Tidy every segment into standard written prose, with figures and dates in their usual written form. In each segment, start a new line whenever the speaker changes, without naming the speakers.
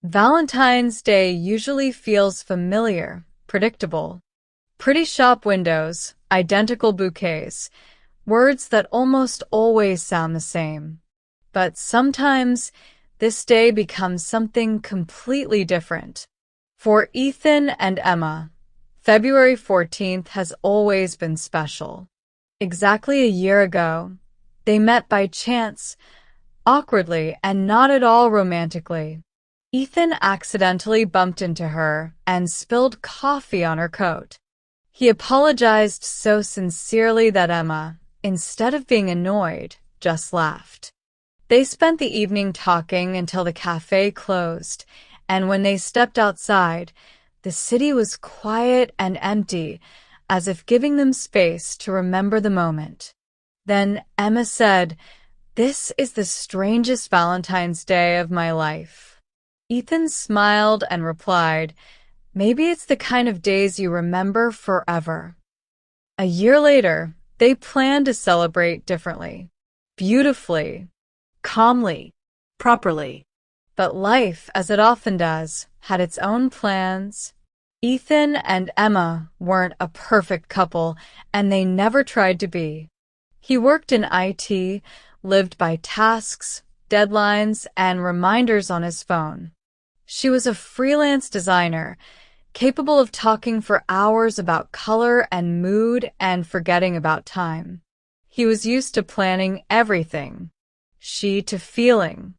Valentine's Day usually feels familiar, predictable. Pretty shop windows, identical bouquets, words that almost always sound the same. But sometimes this day becomes something completely different. For Ethan and Emma, February 14th has always been special. Exactly a year ago, they met by chance, awkwardly and not at all romantically. Ethan accidentally bumped into her and spilled coffee on her coat. He apologized so sincerely that Emma, instead of being annoyed, just laughed. They spent the evening talking until the cafe closed, and when they stepped outside, the city was quiet and empty, as if giving them space to remember the moment. Then Emma said, "This is the strangest Valentine's Day of my life." Ethan smiled and replied, "Maybe it's the kind of days you remember forever." A year later, they planned to celebrate differently, beautifully, calmly,
properly.
but life, as it often does, had its own plans. Ethan and Emma weren't a perfect couple, and they never tried to be. He worked in IT, lived by tasks, deadlines, and reminders on his phone. She was a freelance designer, capable of talking for hours about color and mood and forgetting about time. He was used to planning everything, she to feeling.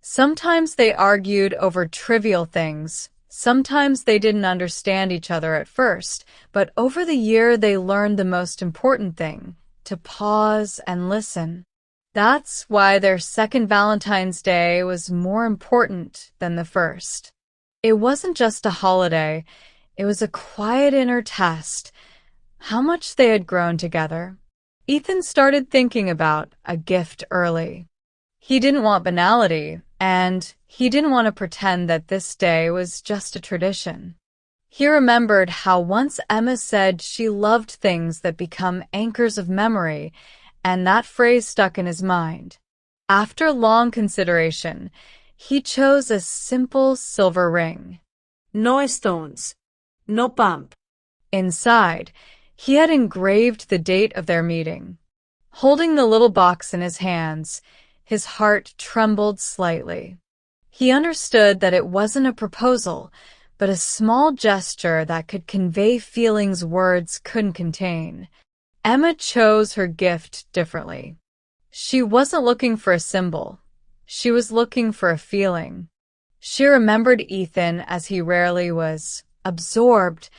Sometimes they argued over trivial things. Sometimes they didn't understand each other at first, but over the year they learned the most important thing, to pause and listen. That's why their second Valentine's Day was more important than the first. It wasn't just a holiday, it was a quiet inner test. How much they had grown together. Ethan started thinking about a gift early. He didn't want banality, and he didn't want to pretend that this day was just a tradition. He remembered how once Emma said she loved things that become anchors of memory, and that phrase stuck in his mind. After long consideration, he chose a simple silver ring.
No stones. No bump.
Inside, he had engraved the date of their meeting. Holding the little box in his hands, his heart trembled slightly. He understood that it wasn't a proposal, but a small gesture that could convey feelings words couldn't contain. Emma chose her gift differently. She wasn't looking for a symbol. She was looking for a feeling. She remembered Ethan as he rarely was, absorbed,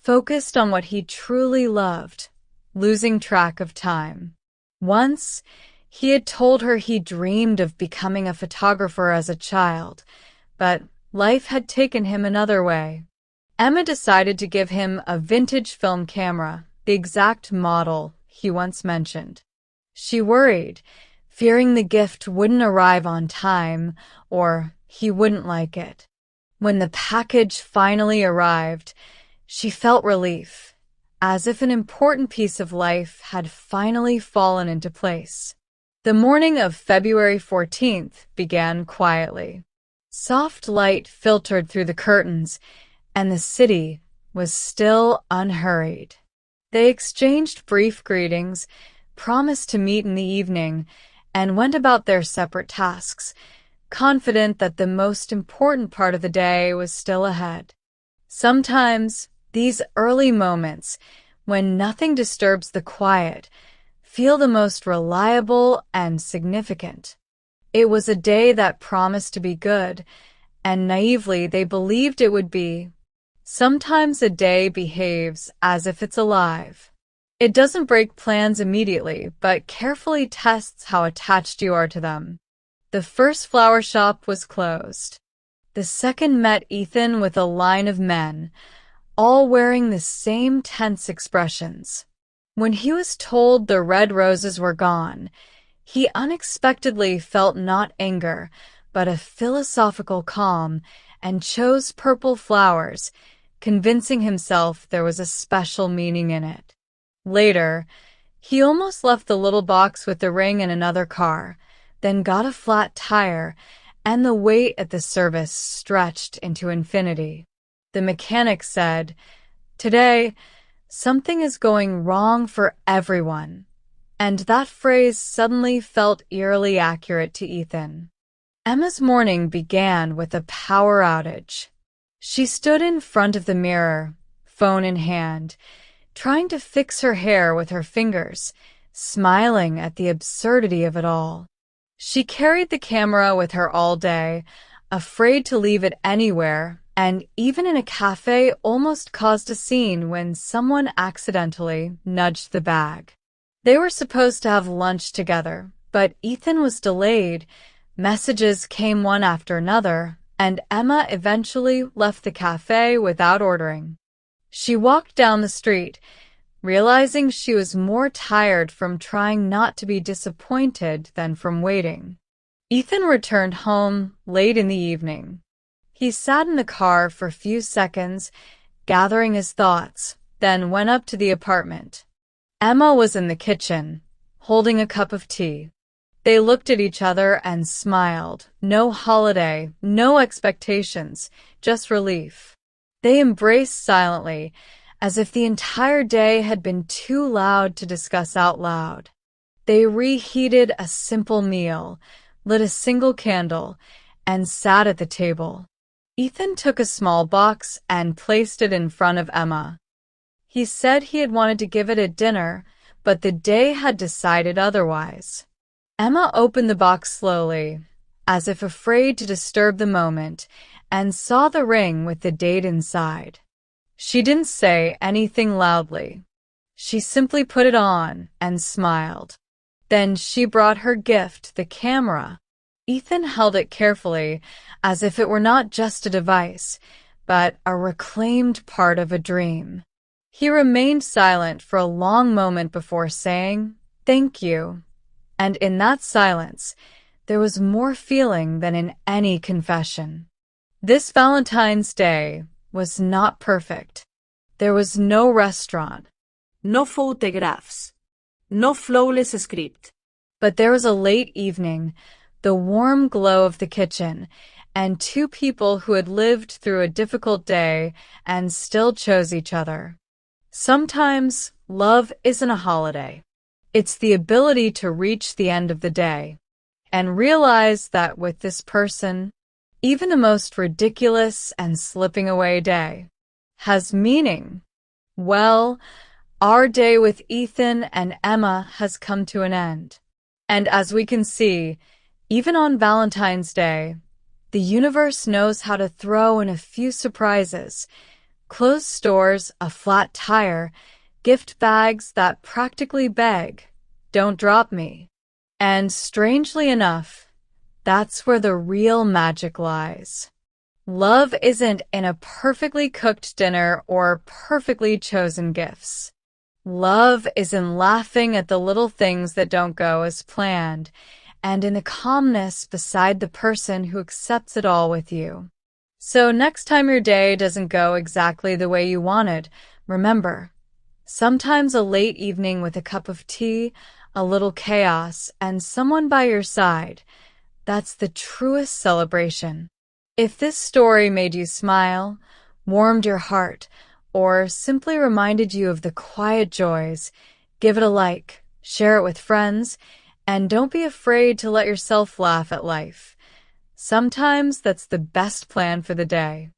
focused on what he truly loved, losing track of time. Once, he had told her he dreamed of becoming a photographer as a child, but life had taken him another way. Emma decided to give him a vintage film camera, the exact model he once mentioned. She worried, fearing the gift wouldn't arrive on time or he wouldn't like it. When the package finally arrived, she felt relief, as if an important piece of life had finally fallen into place. The morning of February 14th began quietly. Soft light filtered through the curtains, and the city was still unhurried. They exchanged brief greetings, promised to meet in the evening, and went about their separate tasks, confident that the most important part of the day was still ahead. Sometimes, these early moments, when nothing disturbs the quiet, feel the most reliable and significant. It was a day that promised to be good, and naively they believed it would be. Sometimes a day behaves as if it's alive. It doesn't break plans immediately, but carefully tests how attached you are to them. The first flower shop was closed. The second met Ethan with a line of men, all wearing the same tense expressions. When he was told the red roses were gone, he unexpectedly felt not anger, but a philosophical calm, and chose purple flowers, convincing himself there was a special meaning in it. Later, he almost left the little box with the ring in another car, then got a flat tire, and the wait at the service stretched into infinity. The mechanic said, "Today, something is going wrong for everyone." And that phrase suddenly felt eerily accurate to Ethan. Emma's morning began with a power outage. She stood in front of the mirror, phone in hand, trying to fix her hair with her fingers, smiling at the absurdity of it all. She carried the camera with her all day, afraid to leave it anywhere, and even in a cafe almost caused a scene when someone accidentally nudged the bag. They were supposed to have lunch together, but Ethan was delayed. Messages came one after another, and Emma eventually left the cafe without ordering. She walked down the street, realizing she was more tired from trying not to be disappointed than from waiting. Ethan returned home late in the evening. He sat in the car for a few seconds, gathering his thoughts, then went up to the apartment. Emma was in the kitchen, holding a cup of tea. They looked at each other and smiled. No holiday, no expectations, just relief. They embraced silently, as if the entire day had been too loud to discuss out loud. They reheated a simple meal, lit a single candle, and sat at the table. Ethan took a small box and placed it in front of Emma. He said he had wanted to give it at dinner, but the day had decided otherwise. Emma opened the box slowly, as if afraid to disturb the moment, and saw the ring with the date inside. She didn't say anything loudly. She simply put it on and smiled. Then she brought her gift, the camera. Ethan held it carefully, as if it were not just a device, but a reclaimed part of a dream. He remained silent for a long moment before saying, "Thank you." And in that silence, there was more feeling than in any confession. This Valentine's Day was not perfect. There was no restaurant.
No photographs. No flawless script.
But there was a late evening, the warm glow of the kitchen, and two people who had lived through a difficult day and still chose each other. Sometimes love isn't a holiday. It's the ability to reach the end of the day and realize that with this person, even the most ridiculous and slipping away day has meaning. Well, our day with Ethan and Emma has come to an end. And as we can see, even on Valentine's Day, the universe knows how to throw in a few surprises. Closed stores, a flat tire, gift bags that practically beg, "Don't drop me." And strangely enough, that's where the real magic lies. Love isn't in a perfectly cooked dinner or perfectly chosen gifts. Love is in laughing at the little things that don't go as planned, and in the calmness beside the person who accepts it all with you. So next time your day doesn't go exactly the way you wanted, remember, sometimes a late evening with a cup of tea, a little chaos, and someone by your side, that's the truest celebration. If this story made you smile, warmed your heart, or simply reminded you of the quiet joys, give it a like, share it with friends, and don't be afraid to let yourself laugh at life. Sometimes that's the best plan for the day.